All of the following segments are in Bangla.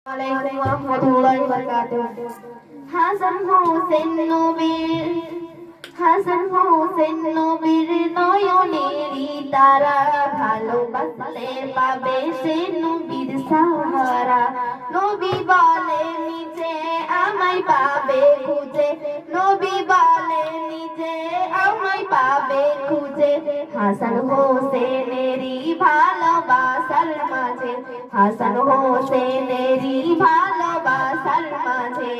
আলাইকুম ওয়া রাহমাতুল্লাহি ওয়া বারাকাতুহু। হাসান হোসেন নবীর নয়নেরই তারা, ভালোবাসলে পাবে সে নবীর সাহারা। নবী বলে নিজে আমায় পাবে খুঁজে, নবী বলে নিজে আমায় পাবে খুঁজে। হাসান হোসেনেরই ভালোবাসার মাঝে, হাসান হোসেনেরই ভালোবাসার মাঝে।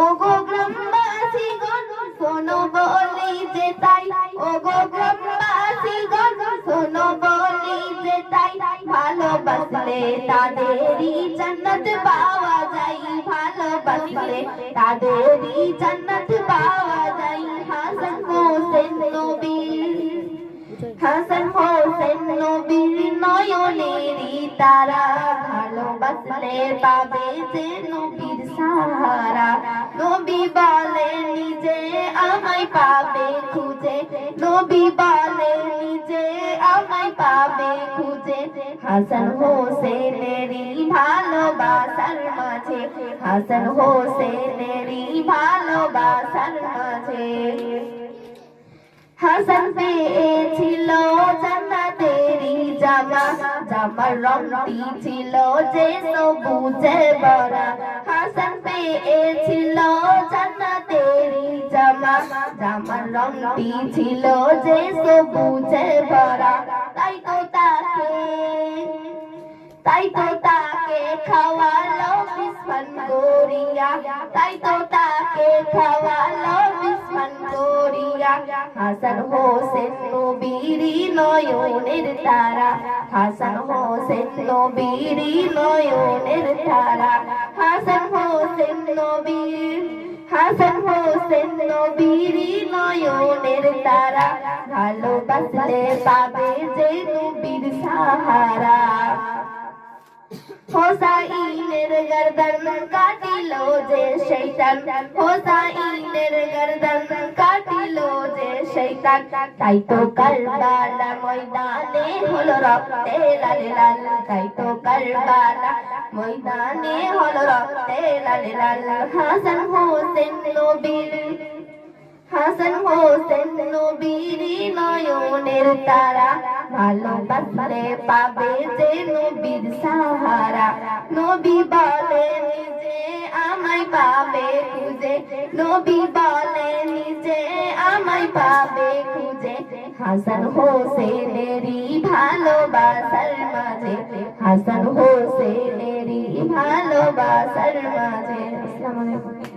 ওগো গ্রামবাসী গণ শোনো বলি যে তাই, ওগো গ্রামবাসী গণ শোনো বলি যে তাই, ভালোবাসলে তাদেরই জান্নাত পাওয়া যায়, ভালোবাসলে তাদেরই জান্নাত পাওয়া যায়। হাসান হোসেন নবীর নয়নেরই তারা, ভালোবাসলে পাবে যে নবীর সাহারা। নবী বলে নিজে আমায় পাবে খুঁজে, নবী বলে নিজে আমায় পাবে খুঁজে। হাসান হোসেনেরই ভালোবাসার মাঝে, হাসান হোসেনেরই ভালোবাসার মাঝে। হাসান পেয়েছিল জান্নাতেরই জামা, জামার রংটি ছিল যে সবুজে ভরা। হাসান পেয়েছিল জান্নাতেরই জামা, জামার রংটি ছিল যে সবুজে ভরা। তাই তো তাকে খাওয়ালো বিস্ফান করিয়া, তাই তো তাকে খাওয়ালো বিস্ফান করিয়া। হাসান হোসেন নবীরই নয়নের তারা, হাসান হোসেন নবীরই নয়নের তারা। হাসান হোসেন নবীরই নয়নের তারা, ভালোবাসলে পাবে যে নবীর সাহারা। হোসাইনের গর্দন কাটিল যে শয়তান, হোসাইনের গর্দন কাটিল যে শয়তান। তাই তো কারবালা ময়দানে হলো রক্তে লাল লাল, তাই তো কারবালা ময়দানে হলো রক্তে লাল লাল। হাসান হোসেন নবীরই নয়নের তারা, ভালোবাসলে পাবে যে নবীর সাহারা। নবী বলে নিজে আমায় পাবে খুঁজে, নবী বলে নিজে আমায় পাবে খুঁজে। হাসান হোসেনেরই ভালোবাসার মাঝে, হাসান হোসেনেরই ভালোবাসার মাঝে। আসসালামু আলাইকুম।